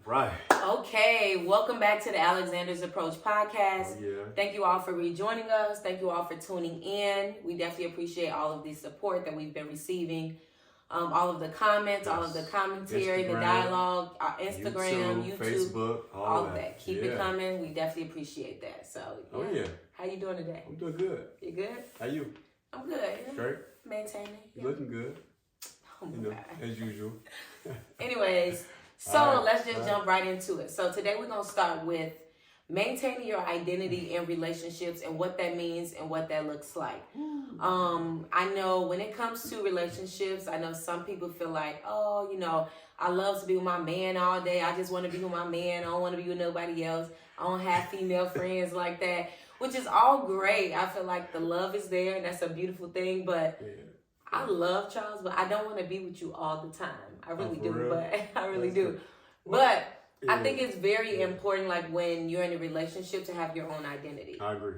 Right. Okay, welcome back to the Alexander's Approach podcast. Oh, yeah. Thank you all for rejoining us. Thank you all for tuning in. We definitely appreciate all of the support that we've been receiving. All of the comments, all of the commentary, Instagram, the dialogue, our Instagram, YouTube, Facebook, all of that. Keep it coming. We definitely appreciate that. So, Oh, yeah. How you doing today? I'm doing good. You good? How you? I'm good. Straight? Maintaining. You looking good. Oh, my God. As usual. Anyways, so let's just jump right into it. So today we're going to start with maintaining your identity in relationships and what that means and what that looks like. I know when it comes to relationships, I know some people feel like, oh, I love to be with my man all day. I just want to be with my man. I don't want to be with nobody else. I don't have female friends like that, which is all great. I feel like the love is there and that's a beautiful thing, but I love Charles, but I don't want to be with you all the time. I really do, real? but I really That's do. good. But I think it's very important, like when you're in a relationship, to have your own identity. I agree.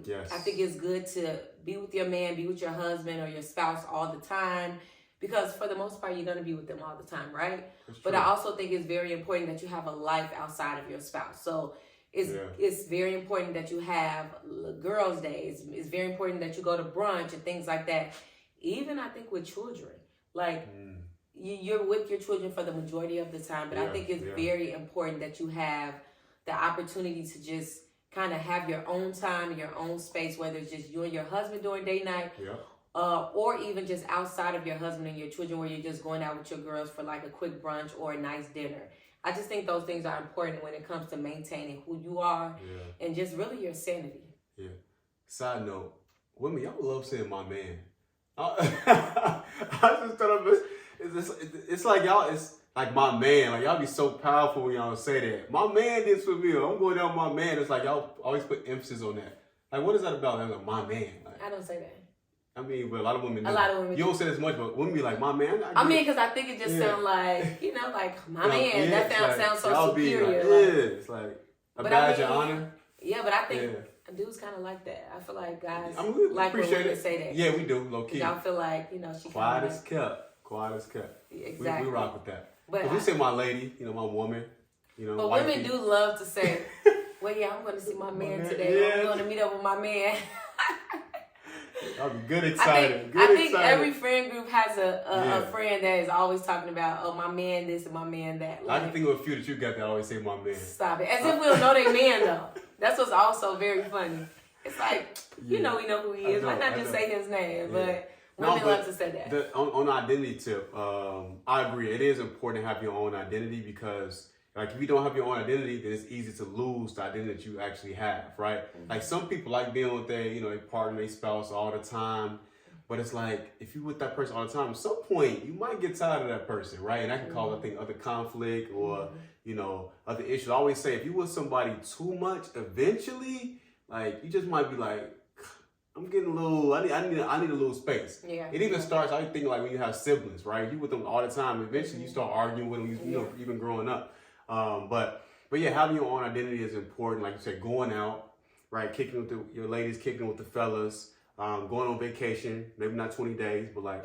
Yes. I think it's good to be with your man, be with your husband or your spouse all the time, because for the most part, you're going to be with them all the time, right? But I also think it's very important that you have a life outside of your spouse. So it's very important that you have girls' days. It's very important that you go to brunch and things like that. Even I think with children, like you're with your children for the majority of the time, but I think it's very important that you have the opportunity to just kind of have your own time, your own space, whether it's just you and your husband during date night, or even just outside of your husband and your children, where you're just going out with your girls for like a quick brunch or a nice dinner. I just think those things are important when it comes to maintaining who you are and just really your sanity. Yeah. Side note, women, y'all love saying my man. I just thought of it. It's like y'all, it's like my man. Like y'all be so powerful when y'all say that. My man did for me. I'm going down with my man. It's like y'all always put emphasis on that. Like, what is that about? I'm like, my man. Like, I don't say that. I mean, but a lot of women do. A lot of women You don't say this much, but women be like, my man. I mean, because I think it just sounds like, like, my man. That sounds so superior. It's like a badge of honor. Yeah, but I think dudes kind of like that. I feel like guys we like when women it. say that. Yeah, we do, low key. Y'all feel like, she quiet as kept. Quiet as kept. Exactly. We rock with that. But we say my lady, my woman, But women do love to say, well, I'm going to see my man today. I'm going to meet up with my man. I'll be good excited. I think every friend group has a friend that is always talking about, oh, my man this and my man that. Like, I can think of a few that you got that always say my man. Stop it. As if we don't know their man, though. That's what's also very funny. It's like, we know who he is. Why not just say his name? But women love to say that. On the identity tip, I agree. It is important to have your own identity because, like, if you don't have your own identity, then it's easy to lose the identity that you actually have, right? Mm-hmm. Like, some people like being with their partner, their spouse all the time. But it's like, if you're with that person all the time, at some point, you might get tired of that person, right? And that can cause, I think, other conflict or, other issues. I always say, if you're with somebody too much, eventually, like, you just might be like, I'm getting a little, I need a little space. Yeah. It even starts, I think, like when you have siblings, right? You with them all the time. Eventually, you start arguing with them, even growing up. But yeah, having your own identity is important. Like you said, going out, right? Kicking with your ladies, kicking with the fellas, going on vacation, maybe not 20 days, but like,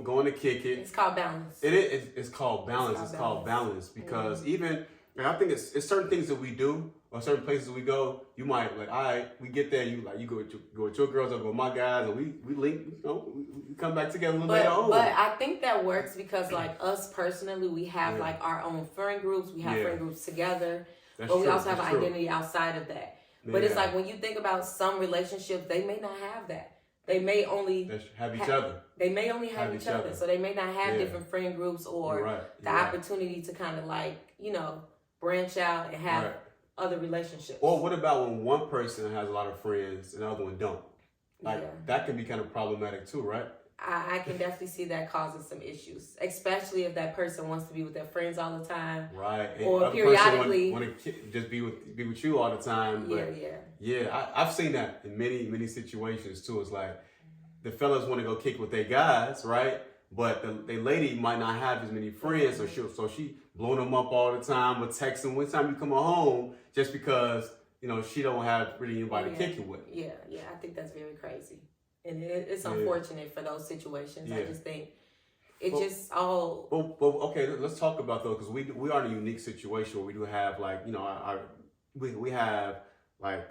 going to kick it. It's called balance. It's called balance. It's called balance because even, I think it's certain things that we do or certain places we go, you might like, all right, we get there, you go with your girls, I go with my guys, and we link, we come back together a little later on. But I think that works because like us personally, we have like our own friend groups, we have friend groups together, but we also have an identity outside of that. But it's like when you think about some relationships, they may not have that. They may only have each other. They may only have each other. So they may not have different friend groups or the opportunity to kind of like, branch out and have other relationships. Or what about when one person has a lot of friends and the other one don't? Like that can be kind of problematic too, right? I can definitely see that causing some issues, especially if that person wants to be with their friends all the time, right? And or periodically want to just be with you all the time. But I've seen that in many situations too. It's like the fellas want to go kick with their guys, right? But the lady might not have as many friends, so she blowing them up all the time or texting when time you come home just because she don't have really anybody to kick it with. Yeah, I think that's very crazy. And it's unfortunate for those situations. I just think just all. Well, okay, let's talk about those, because we are in a unique situation where we do have, like, you know, we have like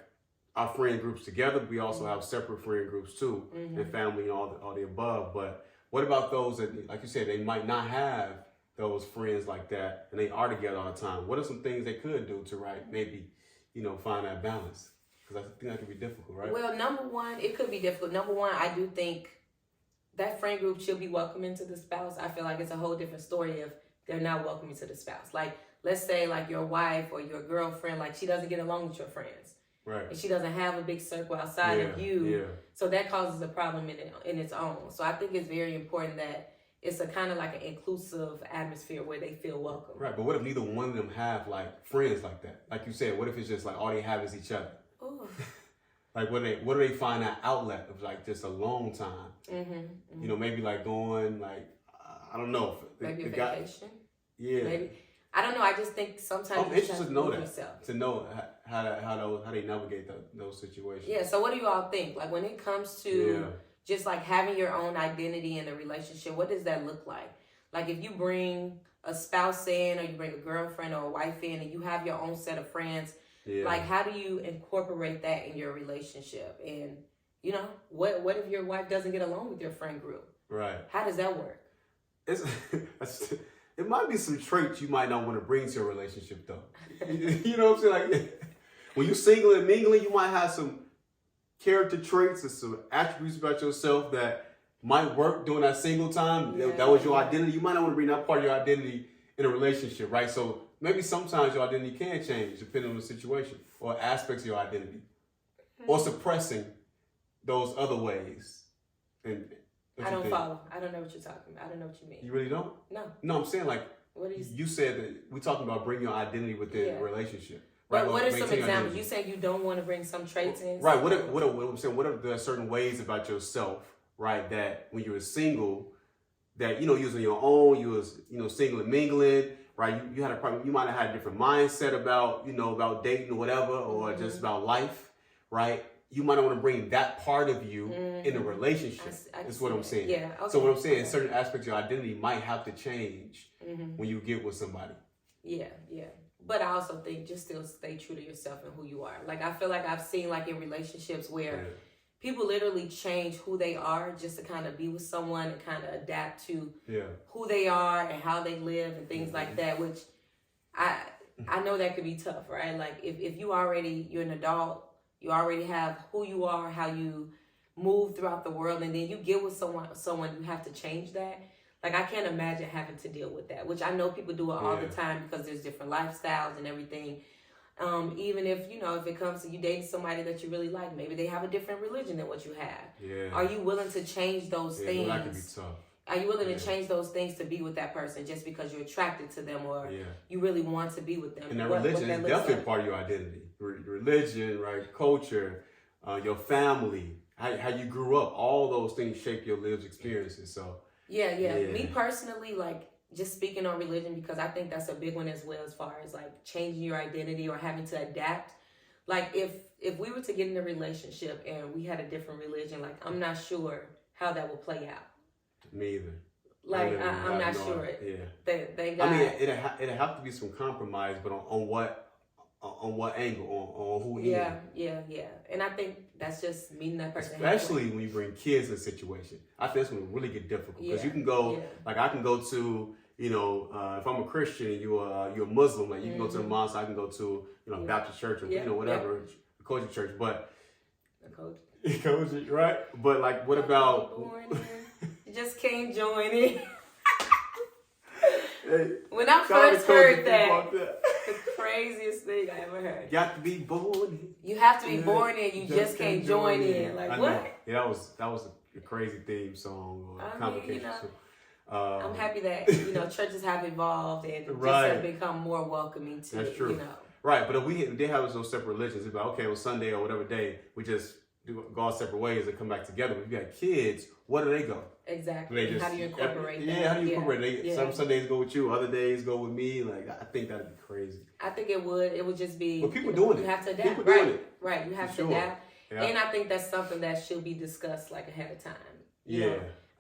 our friend groups together. But we also have separate friend groups too, and family and all the above. But what about those that, like you said, they might not have those friends like that, and they are together all the time? What are some things they could do to maybe, you know, find that balance? Because I think that could be difficult, right? Well, number one, it could be difficult. Number one, I do think that friend group should be welcoming to the spouse. I feel like it's a whole different story if they're not welcoming to the spouse. Like, let's say like your wife or your girlfriend, like she doesn't get along with your friends. Right. And she doesn't have a big circle outside of you. Yeah. So that causes a problem in its own. So I think it's very important that it's a kind of like an inclusive atmosphere where they feel welcome. Right, but what if neither one of them have like friends like that? Like you said, what if it's just like all they have is each other? Ooh. Like, what do they find that outlet of, like, just a long time? You know, maybe like going, like, I don't know. Maybe a vacation. Yeah. Maybe. I don't know. I just think sometimes I'm you interested have to know that. yourself. To know how they navigate those situations. Yeah. So what do you all think? Like when it comes to just like having your own identity in a relationship, what does that look like? Like if you bring a spouse in, or you bring a girlfriend or a wife in, and you have your own set of friends. Yeah. Like, how do you incorporate that in your relationship? And, you know, what if your wife doesn't get along with your friend group? Right. How does that work? It might be some traits you might not want to bring to your relationship, though. You know what I'm saying? Like, when you're single and mingling, you might have some character traits or some attributes about yourself that might work during that single time. Yeah. That was your identity. You might not want to bring that part of your identity in a relationship, right? So maybe sometimes your identity can change depending on the situation or aspects of your identity, or suppressing those other ways. And I don't follow. I don't know what you're talking about. I don't know what you mean. You really don't? No. No, I'm saying, like, what do you said that we're talking about bringing your identity within a relationship. Right? But what are some examples? You say you don't want to bring some traits in. Right. What I'm saying? What are there certain ways about yourself, right, that when you were single, that, you know, you was on your own, you was, you know, single and mingling. Right, you had a problem. You might have had a different mindset about, you know, about dating or whatever, or just about life, right? You might not want to bring that part of you in a relationship. That's what I'm saying. Yeah. Okay. So what I'm saying is certain aspects of your identity might have to change when you get with somebody. Yeah, yeah. But I also think just still stay true to yourself and who you are. Like, I feel like I've seen, like, in relationships where people literally change who they are just to kind of be with someone and kind of adapt to who they are and how they live and things like that, which I know that could be tough, right? Like if you're an adult, you already have who you are, how you move throughout the world, and then you get with someone you have to change that. Like, I can't imagine having to deal with that, which I know people do it all the time because there's different lifestyles and everything. Even if, you know, if it comes to you dating somebody that you really like, maybe they have a different religion than what you have. Yeah. Are you willing to change those things? That can be tough. Are you willing to change those things to be with that person just because you're attracted to them, or you really want to be with them? And that religion is definitely part of your identity. Religion, right? Culture, your family, how you grew up, all those things shape your lived experiences. So yeah. Me personally, like, just speaking on religion, because I think that's a big one as well, as far as like changing your identity or having to adapt. Like if we were to get in a relationship and we had a different religion, like, I'm not sure how that will play out. Me either. Like, I'm not sure. They got. I mean, it'd have to be some compromise, but on what angle, on who? Yeah. And I think that's just meeting that person. Especially when you bring kids in a situation, I think that's when it really get difficult, because you can go like, I can go to, you know, if I'm a Christian and you're a Muslim, like, you can go to the mosque, I can go to, you know, Baptist church or you know, whatever, the Kojic church, but Kojic, right? But like, what about? You just can't join in. Hey, when I first heard that, the craziest thing I ever heard. You have to be born. You have to be born in. You just can't join in. Like, what? Yeah, that was a crazy theme song or convocation. You know, I'm happy that, you know, churches have evolved and just have become more welcoming to. That's true. You know. Right, but if they have those separate religions, it's like, okay, on Sunday or whatever day, we just go our separate ways and come back together. But if you got kids, where do they go? Exactly. How do you incorporate that? Yeah, how do you incorporate it? Some Sundays go with you, other days go with me. Like, I think that'd be crazy. I think it would. It would just be. But people doing it. You have to adapt. People doing it. Right. You have to adapt. Yeah. And I think that's something that should be discussed, like, ahead of time.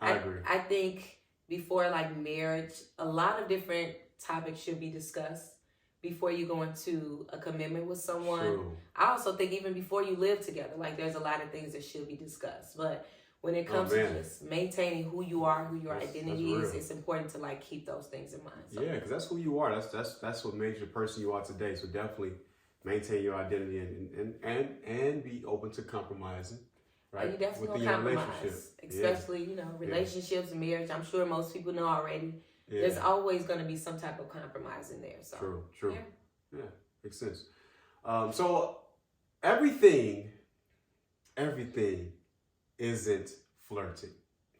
I agree. I think before like marriage, a lot of different topics should be discussed before you go into a commitment with someone. True. I also think even before you live together, like there's a lot of things that should be discussed. But when it comes to just maintaining who you are, who your identity is, it's important to like keep those things in mind. So. Yeah, because that's who you are. That's what made you the person you are today. So definitely maintain your identity and be open to compromising. Right? You definitely will compromise, especially relationships and marriage. I'm sure most people know already. Yeah. There's always going to be some type of compromise in there. So true. Yeah, makes sense. So everything isn't flirting.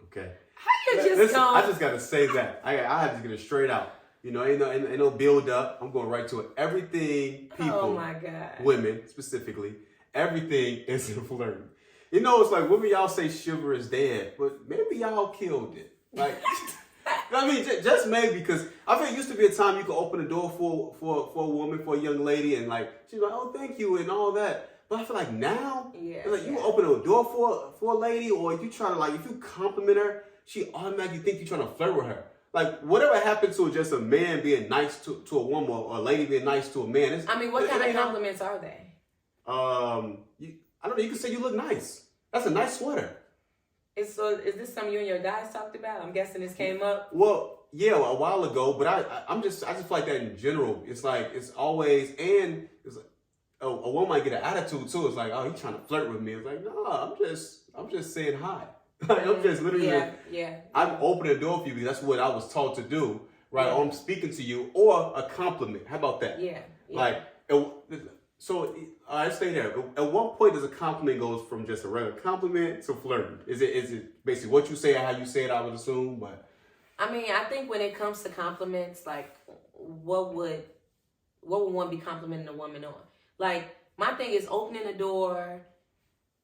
Okay. How you just I just gotta say that. I had to get it straight out. Ain't no build up. I'm going right to it. Everything, people, oh my God, women specifically, everything isn't flirting. It's like women, y'all say sugar is dead, but maybe y'all killed it. Like, I mean, just maybe, because I think it used to be a time you could open the door for a woman, for a young lady, and like she's like, oh, thank you, and all that. But I feel like now, you open a door for a lady, or if you try to if you compliment her, she automatically think you're trying to flirt with her. Like, whatever happened to just a man being nice to a woman, or a lady being nice to a man? What kind of compliments are they? I don't know. You can say you look nice. That's a nice sweater. Is this something you and your guys talked about? I'm guessing this came up. Well, yeah, a while ago, but I just feel like that in general. It's like it's always, and it's like, a woman might get an attitude too. It's like, oh, he's trying to flirt with me. It's like, no, I'm just saying hi. Like, I'm just literally, I'm opening the door for you because that's what I was taught to do, right? Or I'm speaking to you, or a compliment. How about that? Yeah. Like, so I stay there. At what point does a compliment goes from just a regular compliment to flirting? Is it basically what you say or how you say it? I would assume, but I mean, I think when it comes to compliments, like, what would one be complimenting a woman on? Like, my thing is opening the door.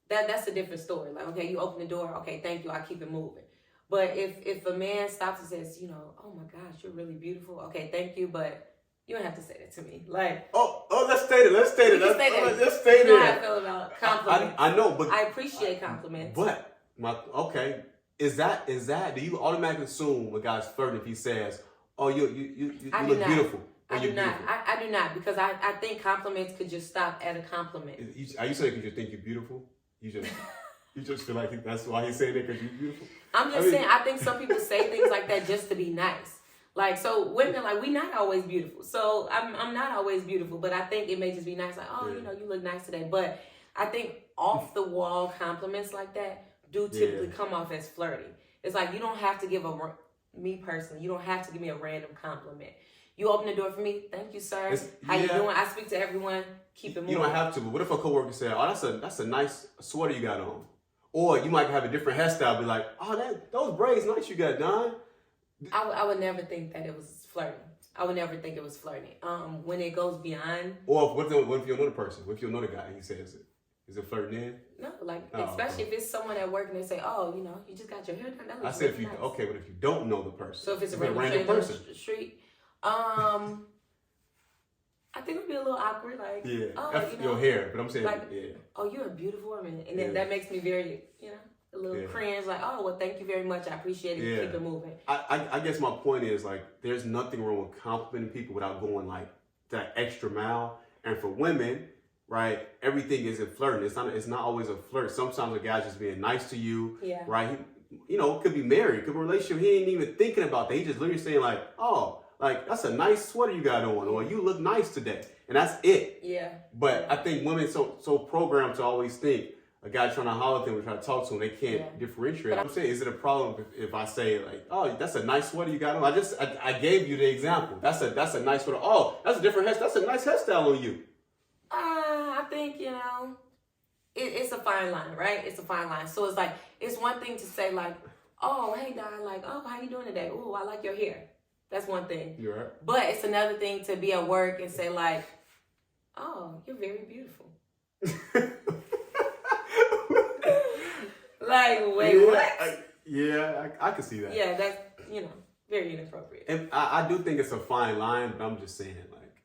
That's a different story. Like, okay, you open the door. Okay, thank you. I keep it moving. But if a man stops and says, oh my gosh, you're really beautiful. Okay, thank you, but you don't have to say that to me. Like, let's state it. Let's state it. Let's state it. You know how I feel about compliments. I know, but I appreciate compliments. But is that do you automatically assume a guy's flirting if he says, "Oh, you look beautiful"? I do not. I do not, because I think compliments could just stop at a compliment. Are you saying because you think you're beautiful? You just feel like that's why he's saying it, because you're beautiful? I'm just saying, I think some people say things like that just to be nice. Like, so women, like, we not always beautiful. So I'm not always beautiful, but I think it may just be nice. Like, you look nice today. But I think off the wall compliments like that do typically come off as flirty. It's like, you don't have to give me personally, you don't have to give me a random compliment. You open the door for me. Thank you, sir. How you doing? I speak to everyone. Keep it moving. You don't have to, but what if a coworker said, oh, that's a nice sweater you got on? Or you might have a different hairstyle, be like, oh, those braids nice you got done. I would never think that it was flirting. I would never think it was flirting. When it goes beyond. Or what if you know the person? What if you know the guy and he says it? Is it flirting in? No, especially if it's someone at work and they say, oh, you just got your hair done. That looks I said really nice. Okay, but if you don't know the person. So if it's a random person on the street, I think it would be a little awkward. Like, your hair, but I'm saying, oh, you're a beautiful woman. And then that makes me very, a little cringe. Like, oh, well, thank you very much. I appreciate it. Keep it moving. I guess my point is, like, there's nothing wrong with complimenting people without going, like, that extra mile. And for women, right, everything isn't flirting. It's not always a flirt. Sometimes a guy's just being nice to you, right? He, could be married, could be a relationship. He ain't even thinking about that. He just literally saying, like, oh, like, that's a nice sweater you got on, or you look nice today. And that's it. Yeah. But I think women so programmed to always think a guy trying to holler at them or try to talk to them, they can't differentiate. I'm saying, is it a problem if I say, like, oh, that's a nice sweater you got on? I gave you the example. That's a nice sweater. Oh, that's a different hairstyle. That's a nice hairstyle on you. I think, it's a fine line, right? It's a fine line. So it's like, it's one thing to say, like, oh, hey, Don, like, oh, how you doing today? Oh, I like your hair. That's one thing. You're right. But it's another thing to be at work and say, like, oh, you're very beautiful. Like, wait, what? I can see that. Yeah, that's, very inappropriate. And I do think it's a fine line, but I'm just saying, like,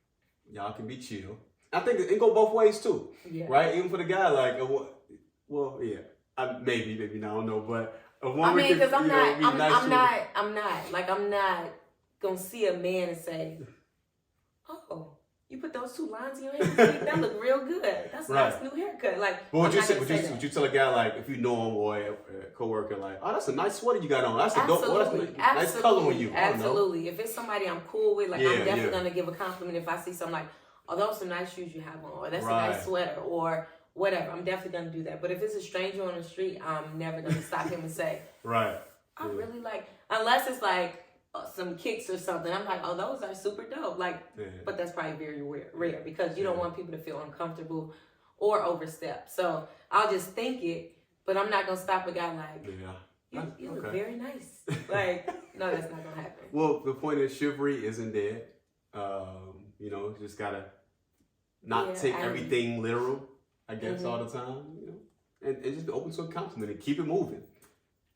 y'all can be chill. I think it go both ways, too. Yeah. Right? Even for the guy, like, maybe not, I don't know, but A woman I mean, because can, I'm you know, not, be I'm, nice I'm to not, I'm not, like, I'm not gonna see a man and say, oh, you put those two lines in your hair, that look real good. That's a Right. nice new haircut. Like, But I'm would you not say, gonna say that. would you tell a guy, like, if you know him or a coworker, like, oh, that's a nice sweater you got on. That's a dope, oh, that's a nice color on you. Absolutely. If it's somebody I'm cool with, like, Yeah, I'm definitely yeah. gonna give a compliment if I see something like, oh, those are some nice shoes you have on, or that's Right. a nice sweater, or whatever. I'm definitely gonna do that. But if it's a stranger on the street, I'm never gonna stop him and say, Right. I really like, unless it's like some kicks or something. I'm like, oh, those are super dope. Like, Yeah. but that's probably very rare because you don't want people to feel uncomfortable or overstep. So I'll just think it, but I'm not gonna stop a guy like, you look very nice. Like, no, that's not gonna happen. Well, the point is chivalry isn't dead. You know, you just gotta not take everything literal, I guess, all the time. You know, and just be open to a compliment and keep it moving.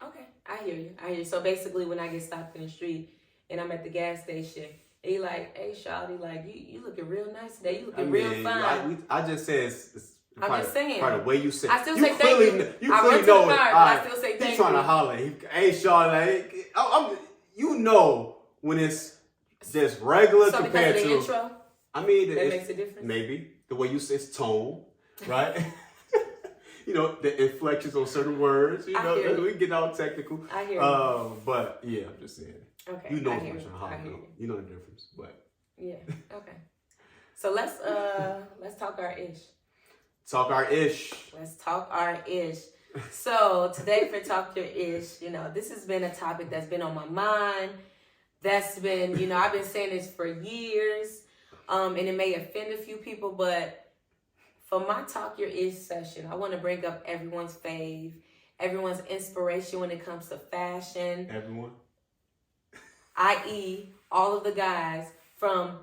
Okay, I hear you. So basically, when I get stopped in the street and I'm at the gas station, he like, hey, shawty, like, you looking real nice today. You looking real fine. I just say it's I'm just saying. Probably the way you say it. I still say thank you. You I clearly went to know the it. car, but I still say thank you. He's trying to holler. Hey, shawty, like, you know when it's just regular so compared because of the to. intro, I mean, that makes a difference. Maybe the way you say it's tone, right? You know, the inflections on certain words. You know, we get all technical. I hear you. But yeah, I'm just saying. Okay. You know what I'm trying to holler. You know the difference, but yeah. Okay. So let's talk our ish. Talk our ish. Let's talk our ish. So today for Talk Your Ish, you know, this has been a topic that's been on my mind. That's been, you know, I've been saying this for years. And it may offend a few people, but for my Talk Your Ish session, I want to bring up everyone's fave, everyone's inspiration when it comes to fashion. Everyone? I.e., all of the guys from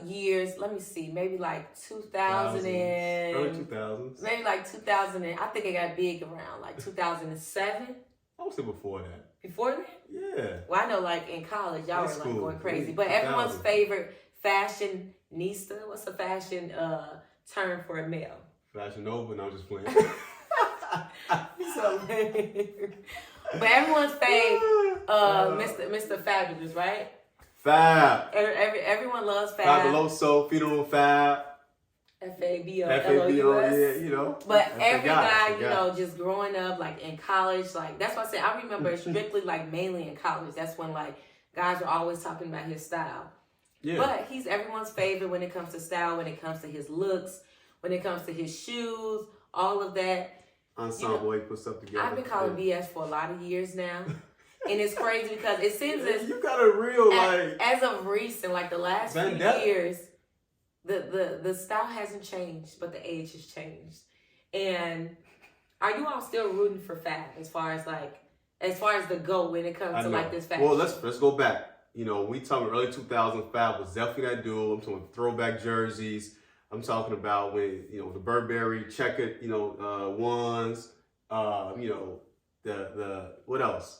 years, let me see, maybe like 2000 and... Early 2000s. Maybe like 2000 and... I think it got big around like 2007. I would say before that. Before that? Yeah. Well, I know like in college, y'all were like going crazy. But 2000. everyone's favorite fashionista, what's a fashion term for a male? Fashion Nova, no, I'm just playing. So lame. But everyone's fave, Mr. Fabolous, right? Fab. Everyone loves Fab. Fabuloso, Funeral Fab. F-A-B-O-L-O-U-S. yeah, you know. But every guy, you know, just growing up, like in college, like that's why I say I remember strictly like mainly in college. That's when like guys were always talking about his style. Yeah. But he's everyone's favorite when it comes to style, when it comes to his looks, when it comes to his shoes, all of that. Ensemble, he put stuff together. I've been calling BS for a lot of years now. And it's crazy because it seems as you got a real as of recent, like the last few years, the style hasn't changed, but the age has changed. And are you all still rooting for Fab as far as the GOAT when it comes to like this fashion? Well, let's go back. You know, we talking early 2000s, Fab was definitely that dude. I'm talking throwback jerseys. I'm talking about when, you know, the Burberry checkered, you know, ones. You know, the what else?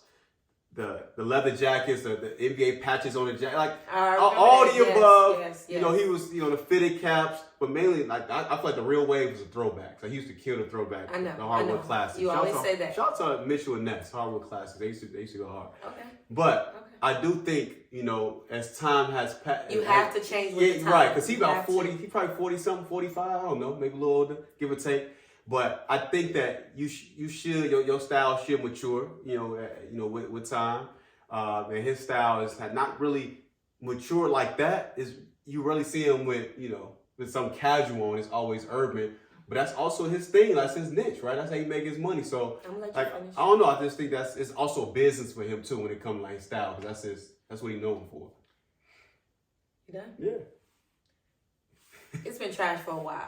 The leather jackets, the NBA patches on the jacket, like all the above. Yes. You know, he was, you know, the fitted caps, but mainly like I feel like the real wave was a throwback. So he used to kill the throwback. I know. The hardwood classics. You always say that. Shout out to Mitchell and Ness, hardwood classics. They used to go hard. Okay. But I do think, you know, as time has passed, you have to change with the time. Right, because he about 40. He probably 40 something, 45. I don't know, maybe a little older, give or take. But I think that you should your style should mature. You know, with time. And his style is not really mature like that. Is you really see him with some casual on. It's always urban, but that's also his thing. That's his niche, right? That's how he make his money. So I don't know. I just think it's also a business for him too when it comes to like style, because that's what he's known for. You done? Yeah. It's been trash for a while.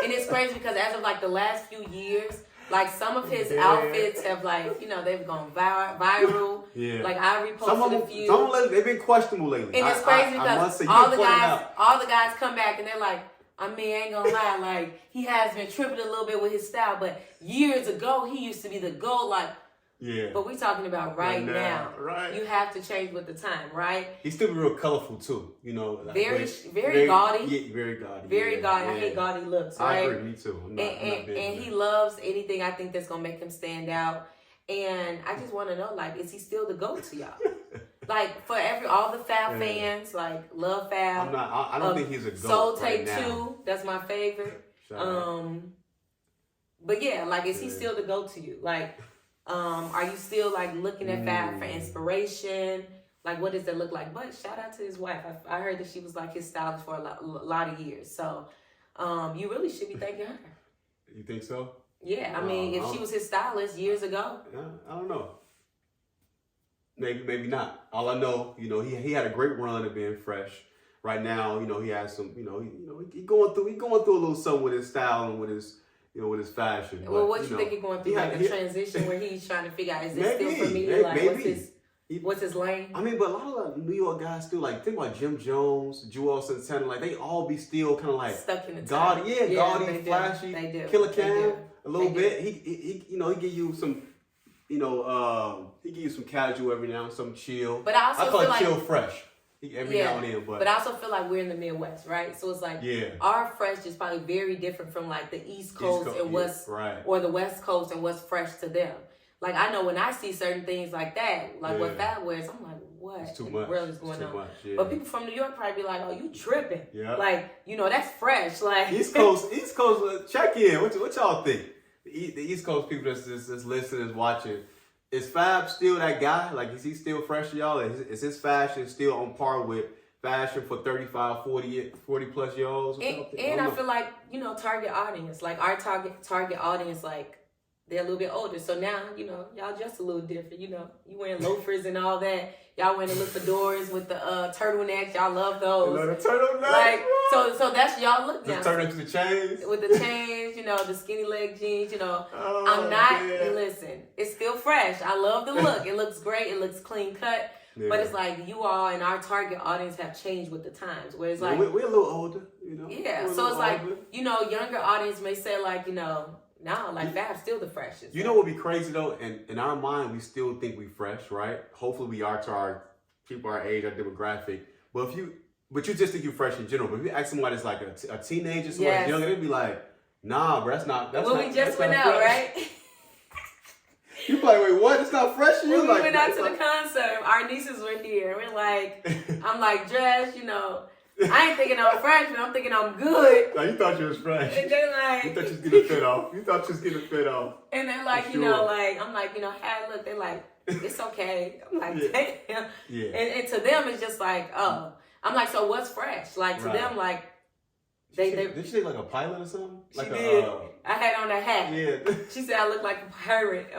And it's crazy because as of like the last few years, like some of his outfits have like, you know, they've gone viral. Yeah. Like I reposted a few. Some of them they've been questionable lately. And it's crazy because all the guys come back and they're like, I mean, I ain't gonna lie, like he has been tripping a little bit with his style, but years ago he used to be the GOAT. Like Yeah. But we talking about right now. Right. You have to change with the time, right? He's still real colorful too, you know. Like, very gaudy. Yeah, very gaudy. Very gaudy. Yeah. I hate gaudy looks, right? I agree, me too. I'm not big and he loves anything I think that's gonna make him stand out. And I just want to know, like, is he still the GOAT to y'all? Like, for all the Fab fans, like, love Fab. I don't think he's a GOAT Soul right Take now. 2, that's my favorite. But yeah, like, is he still the GOAT to you? Like, are you still, like, looking at Fab for inspiration? Like, what does that look like? But shout out to his wife. I heard that she was, like, his stylist for a lot of years. So, you really should be thanking her. You think so? Yeah, I mean, if she was his stylist years ago. I don't know. Maybe not. All I know, you know, he had a great run of being fresh. Right now, you know, he has some, you know, he going through a little something with his style and with his fashion. Well, but, what you think he's going through, like a transition where he's trying to figure out, is this still for me? Like, what's his lane? I mean, but a lot of New York guys still, like, think about Jim Jones, Joel Santana, like, they all be still kind of like stuck in the time. gaudy, flashy, They do. Killer Cam, a little They bit. He you know, he give you some, you know, he give you some casual every now and some chill. But I also call feel it like chill fresh. Every now and then, but I also feel like we're in the Midwest, right? So it's like our fresh is probably very different from like the East Coast and what's or the West Coast and what's fresh to them. Like, I know when I see certain things like that, like what Fab wears, I'm like, what in the world is going on? But people from New York probably be like, oh, you tripping. Yeah. Like, you know, that's fresh. Like East Coast, check in. What y'all think? The East Coast people that's listening, is watching. Is Fab still that guy? Like, is he still fresh to y'all? Is his fashion still on par with fashion for 35, 40 plus year olds? And I feel like, you know, target audience, like our target audience, like, they're a little bit older. So now, you know, y'all just a little different. You know, you wearing loafers and all that. Y'all wearing the little fedoras with the turtlenecks. Y'all love those. You know, the turtlenecks. Like, so that's y'all look now. Just turn into the chains. With the chains, you know, the skinny leg jeans, you know. I'm not, listen, it's still fresh. I love the look. It looks great. It looks clean cut. Yeah. But it's like you all and our target audience have changed with the times. Where it's like. We're a little older, you know. Yeah. So it's like, you know, younger audience may say like, you know, no, like Fab's still the freshest. You know what would be crazy though? In our mind, we still think we fresh, right? Hopefully we are to our people our age, our demographic. But you just think you fresh in general. But if you ask somebody that's like a teenager, somebody younger, they'd be like, nah, bro, that's not. We just went out, right? You like, wait, what? It's not fresh. When we went out to the concert, our nieces were here. We're like, I'm like, dressed, you know. I ain't thinking I'm fresh, but I'm thinking I'm good. No, you thought you was fresh. And they're like, you thought you was getting fit off. And they're like, you know, like, I'm like, you know, hey, look, they're like, it's okay. I'm like, damn. Yeah. And to them, it's just like, oh. I'm like, so what's fresh? Like, to them, like, did she say like a pilot or something? Like she did. I had on a hat. Yeah. She said I look like a pirate.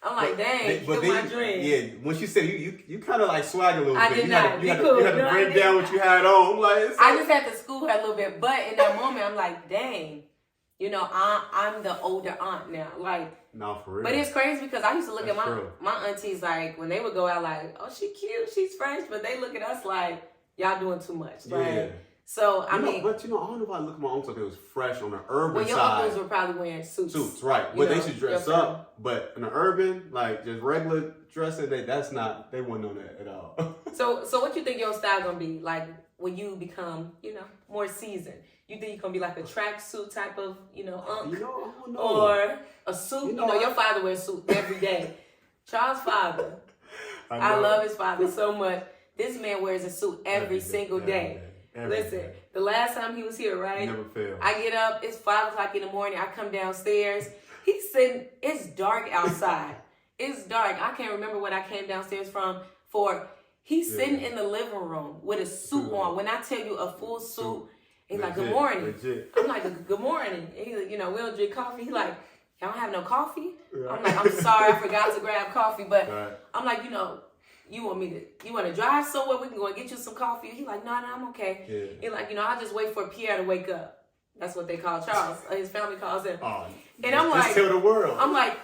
I'm like, dang, you my dream. Yeah, when she said you kind of like swag a little bit. I did not. You had to bring down what you had on. Like, I just had to school her a little bit, but in that moment, I'm like, dang, you know, I'm the older aunt now. Like, no, for real. But it's crazy because I used to look at my aunties like when they would go out like, oh, she cute, she's fresh, but they look at us like y'all doing too much. Like, yeah. So I mean, but you know, I don't know if I look at my uncles like it was fresh on the urban side. Well, your uncles were probably wearing suits. Suits, right? But they should dress up. But in the urban, like just regular dressing, that's not. They wouldn't know that at all. So what you think your style gonna be like when you become, you know, more seasoned? You think you're gonna be like a tracksuit type of, you know, unk, you know, I don't know. or a suit? You know, your father wears suit every day. Charles' father, I love his father so much. This man wears a suit every single day. Listen, the last time he was here, right? Never fails. I get up, it's 5 o'clock in the morning, I come downstairs. He's sitting, it's dark outside. It's dark. I can't remember what I came downstairs for. He's sitting in the living room with a suit on. When I tell you a full suit, he's like, good morning. Legit. I'm like, good morning. And he's like, you know, we don't drink coffee. He's like, y'all don't have no coffee? Right. I'm like, I'm sorry, I forgot to grab coffee. But I'm like, you know, you want to drive somewhere? We can go and get you some coffee. He's like, no, I'm okay. Yeah. He's like, you know, I'll just wait for Pierre to wake up. That's what they call Charles. His family calls him. Oh, and I'm like, tell the world. I'm like,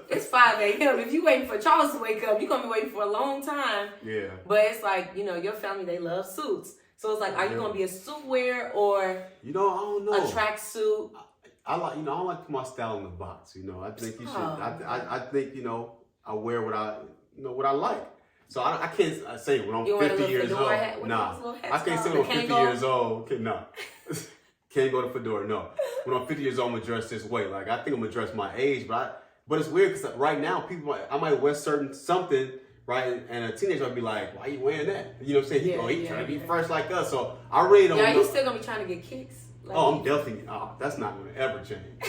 it's 5 a.m. If you waiting for Charles to wake up, you're going to be waiting for a long time. Yeah. But it's like, you know, your family, they love suits. So it's like, are you going to be a suit wearer or you know, I don't know. A tracksuit? I like, you know, I don't like to put my style in the box. You know, I think you should. I think, you know, I wear what I, you know, what I like. So I can't say when I'm 50 years old. Nah, I can't say when I'm 50 years old. Okay, no. Can't go to fedora. No. When I'm 50 years old, I'm gonna dress this way. Like, I think I'm gonna dress my age, but it's weird because right now I might wear something, right? And a teenager might be like, "Why are you wearing that?" You know what I'm saying? He trying to be fresh like us. So I really don't. Yeah, you still gonna be trying to get kicks? Like, I'm definitely. That's not gonna ever change.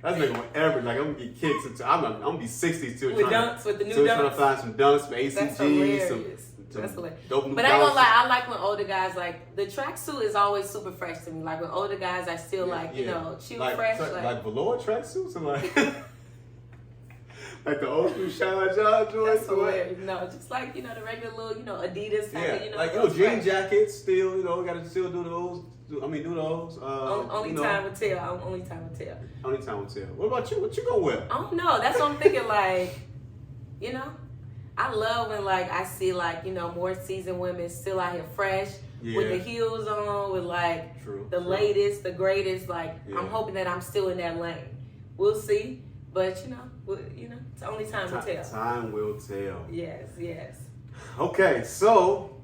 That's not gonna ever. Like, I'm gonna get kicks until I'm gonna be 60 still with trying dunks, with the new still dunks. trying to find some dunks, some ACGs, That's hilarious. That's hilarious. But I ain't gonna lie, I like when older guys, like, the tracksuit is always super fresh to me. Like, when older guys, I still like, you know, chill fresh. Like velour tracksuits and like like the old school Shine John joints. That's hilarious. No, just like, you know, the regular little, you know, Adidas type of, you know. Like, you know, jean jackets still, you know, gotta still do those. Do those. Only time will tell. Only time will tell. Only time will tell. What about you? What you gonna wear? I don't know. That's what I'm thinking. Like, you know, I love when, like, I see, like, you know, more seasoned women still out here fresh with the heels on, with like the latest, the greatest. Like, I'm hoping that I'm still in that lane. We'll see, but you know, it's only time will tell. Time will tell. Yes. Okay, so.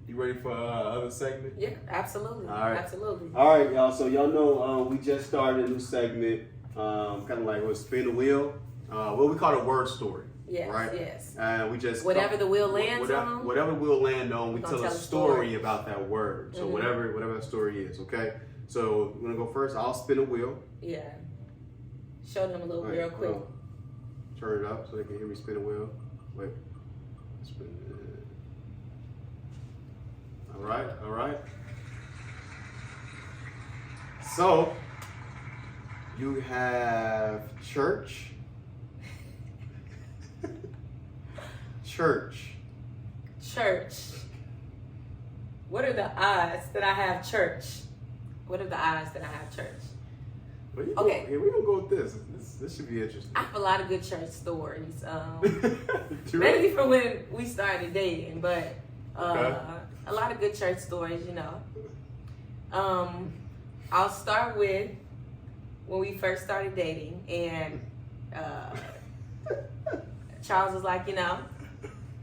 You ready for other segment? Yeah, absolutely. All right. Absolutely. All right, y'all. So y'all know we just started a new segment, kind of like spin the wheel. What we call a word story. Yes. Right. Yes. And we just whatever the wheel lands on. Whatever the wheel land on, we tell a story about that word. So whatever that story is. Okay. So we're gonna go first. I'll spin a wheel. Yeah. Show them a little real quick. Turn it up so they can hear me spin a wheel. Wait. Spin it. All right. So, you have church. Church. What are the odds that I have church? Well, okay. We're going to go with this. This should be interesting. I have a lot of good church stories. Mainly from when we started dating, but a lot of good church stories, you know. I'll start with when we first started dating, and Charles was like, you know,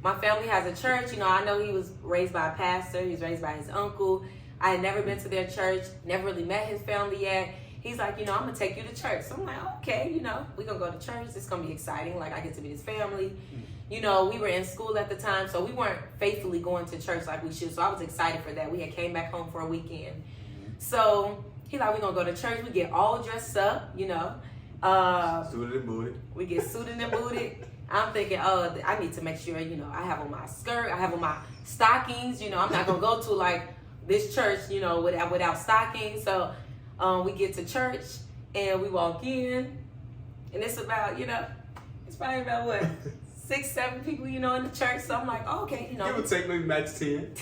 my family has a church. You know, I know he was raised by a pastor. He was raised by his uncle. I had never been to their church, never really met his family yet. He's like, you know, I'm going to take you to church. So I'm like, okay, you know, we're going to go to church. It's going to be exciting. Like, I get to meet his family. You know, we were in school at the time, so we weren't faithfully going to church like we should. So I was excited for that. We had came back home for a weekend. So he's like, we're going to go to church. We get all dressed up, you know. Suited and booted. We get suited and booted. I'm thinking, oh, I need to make sure, you know, I have on my skirt. I have on my stockings. You know, I'm not going to go to, like, this church, you know, without stockings. So we get to church, and we walk in, and it's about, you know, it's probably about, what, 6, 7 people, you know, in the church. So I'm like, oh, okay, you know. Give or take maybe max 10.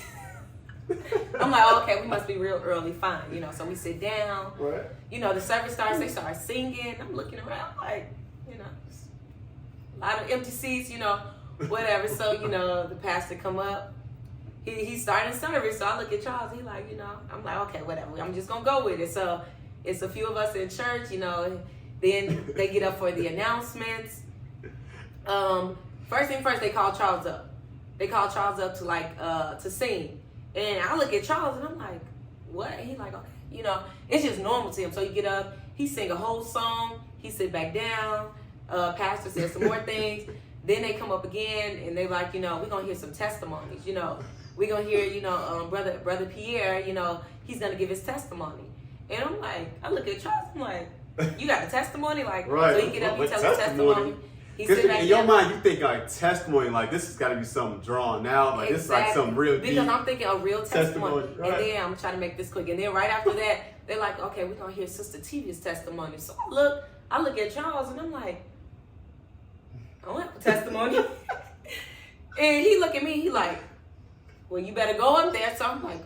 I'm like, oh, okay, we must be real early, fine, you know. So we sit down. Right. You know, the service starts, they start singing. I'm looking around like, you know, a lot of empty seats, you know, whatever. So, you know, the pastor come up. He started service, so I look at Charles. He like, you know, I'm like, okay, whatever. I'm just gonna go with it. So it's a few of us in church, you know. Then they get up for the announcements. First thing first, they call Charles up. They call Charles up to to sing. And I look at Charles and I'm like, what? And he like, okay, you know, it's just normal to him. So he get up, he sing a whole song, he sit back down. Pastor says some more things. Then they come up again and they like, you know, we're gonna hear some testimonies, you know. We're going to hear, you know, Brother Pierre, you know, he's going to give his testimony. And I'm like, I look at Charles, I'm like, you got a testimony? Like, right. So he get up, he tells his testimony. Because in your mind, you think like testimony, like this has got to be something drawn out. Like this is like some real deep. Because I'm thinking a real testimony. Right. And then I'm trying to make this quick. And then right after that, they're like, okay, we're going to hear Sister Tivia's testimony. So I look at Charles and I'm like, I don't have a testimony. And he look at me, he like, well, you better go up there. So I'm like,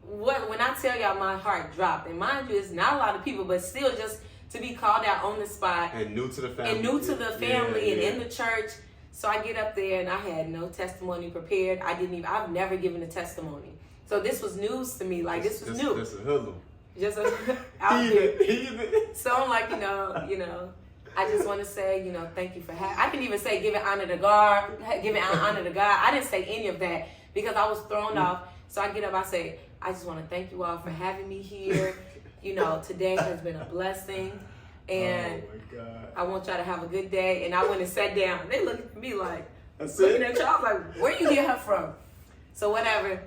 what? When I tell y'all, my heart dropped. And mind you, it's not a lot of people, but still just to be called out on the spot. And new to the family. And in the church. So I get up there and I had no testimony prepared. I've never given a testimony. So this was news to me. Like, this was new. This is a hoodlum. just out here. Heathen. So I'm like, I just want to say, thank you for having. I didn't even say giving honor to God, giving honor to God. I didn't say any of that because I was thrown off. So I get up, I say, I just want to thank you all for having me here. Today has been a blessing, and oh my God. I want y'all to have a good day. And I went and sat down. They looked at me like, That's looking it? at y'all like, where you get her from? So whatever.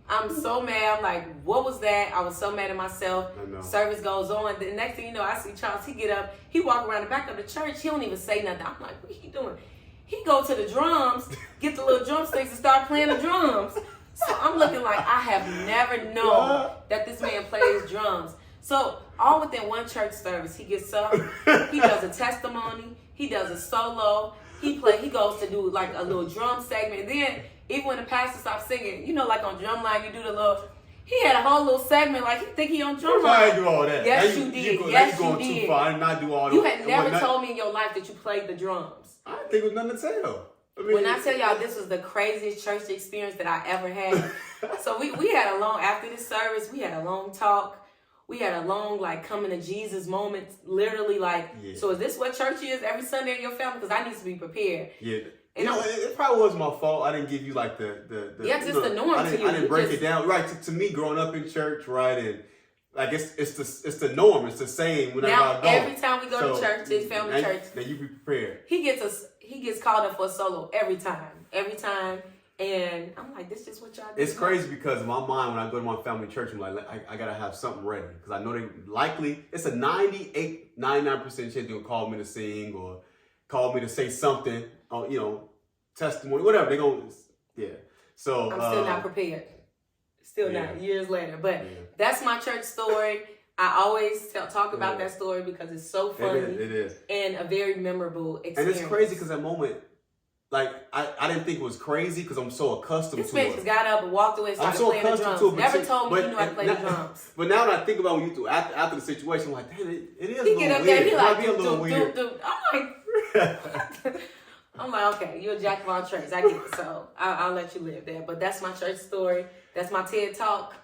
I'm so mad. I'm like, what was that? I was so mad at myself. I know. Service goes on. The next thing you know, I see Charles. He get up. He walk around the back of the church. He don't even say nothing. I'm like, what he doing? He go to the drums, get the little drumsticks and start playing the drums. So I'm looking like I have never known that this man plays drums. So all within one church service, he gets up. He does a testimony. He does a solo. He goes to do like a little drum segment. And then even when the pastor stops singing, like on Drumline, you do the little. He had a whole little segment like he think he on Drumline. I didn't do all that. Yes, you did. Yes, you did. Too far. I did not do all that. You had never told me in your life that you played the drums. I didn't think it was nothing to tell. When I tell y'all this was the craziest church experience that I ever had. So we had a long, after this service, we had a long talk. We had a long, coming to Jesus moment, literally, So is this what church is every Sunday in your family? Because I need to be prepared. Yeah. It probably was my fault. I didn't give you, the yeah, it's the norm to you. I didn't break it down. Right, to me, growing up in church, right, and, it's the norm. It's the same whenever I go. Every time we go to church, it's family church. Now you be prepared. He gets called up for a solo every time. And I'm like, this is what y'all do. It's crazy because in my mind, when I go to my family church, I'm like, I gotta have something ready because I know they likely it's a 99% chance they're gonna call me to sing or call me to say something, testimony, whatever. They're gonna, yeah. So I'm still not prepared. Still not years later, but that's my church story. I always talk about that story because it's so funny. It is. And a very memorable experience. And it's crazy because that moment, I didn't think it was crazy because I'm so accustomed to it. This man just got up and walked away and started playing the drums. Never told me he knew how to play the drums. But now that I think about when you do after the situation, I'm like, damn, it is a little weird. He get up there, he like, a little weird. I'm like, okay, you're a jack of all trades. I get it. So I'll let you live there. But that's my church story. That's my TED Talk.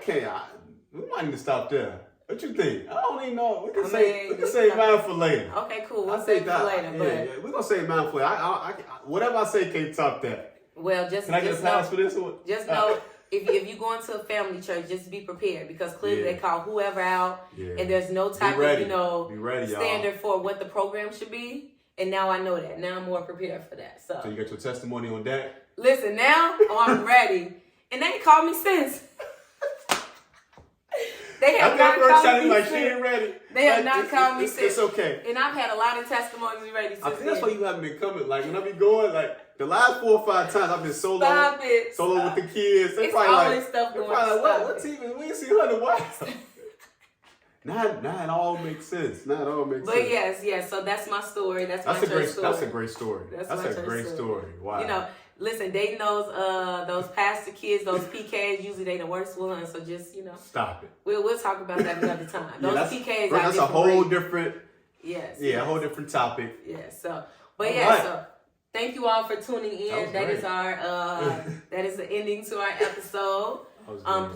We might need to stop there. What you think? I don't even know. We can save mine for later. Okay, cool. We'll save it for later. Yeah, we're gonna save mine for later. Whatever I say can't top that. Well, can I get a pass for this one? Just know if you go into a family church, just be prepared because clearly they call whoever out, and there's no type of standard for what the program should be. And now I know that. Now I'm more prepared for that. So you got your testimony on that? Listen, now I'm ready. And they ain't called me since. They have not called me since. She ain't ready. They have not called me since. It's okay. And I've had a lot of testimonies ready since. I think that's why you haven't been coming. When I be going, the last 4 or 5 times I've been solo. Stop it. Solo with the kids. It's always stuff going on. What TV? We ain't seen her in a while. Now it all makes sense. But yes. So that's my story. That's my church story. That's a great story. That's a great story. Wow. Listen, dating those pastor kids, those PKs, usually they the worst ones. So just stop it. We'll talk about that another time. Those PKs. That's a whole different. Yes. Yeah, a whole different topic. Yeah. So, so thank you all for tuning in. That is our that is the ending to our episode.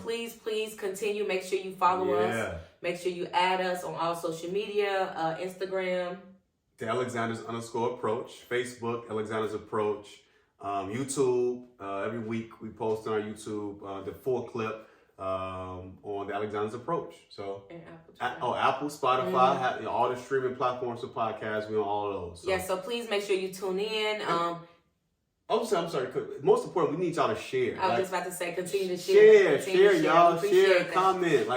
Please continue. Make sure you follow us. Make sure you add us on all social media, Instagram. The Alexander's _approach. Facebook, Alexander's Approach. YouTube. Every week we post on our YouTube the full clip on the Alexander's Approach. So and Apple. Apple, Spotify, all the streaming platforms for podcasts. We're on all of those. So. So please make sure you tune in. I'm sorry. Most important, we need y'all to share. I was just about to say, continue to share. Share, y'all. Share, comment.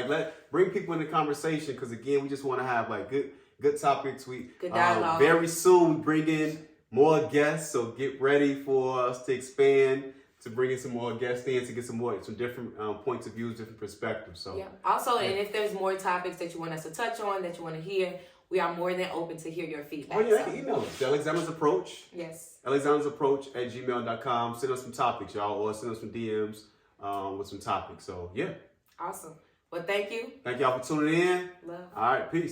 Bring people into conversation because again, we just want to have good topics. Good dialogue. Very soon, we bring in more guests. So get ready for us to expand, to bring in some more guests in, to get some different points of views, different perspectives. So Also, and if there's more topics that you want us to touch on, that you want to hear, we are more than open to hear your feedback. Email us. The Alexander's Approach. Yes. Alexander's Approach @gmail.com. Send us some topics, y'all, or send us some DMs with some topics. So, Awesome. Well, thank you. Thank y'all for tuning in. Love. All right, peace.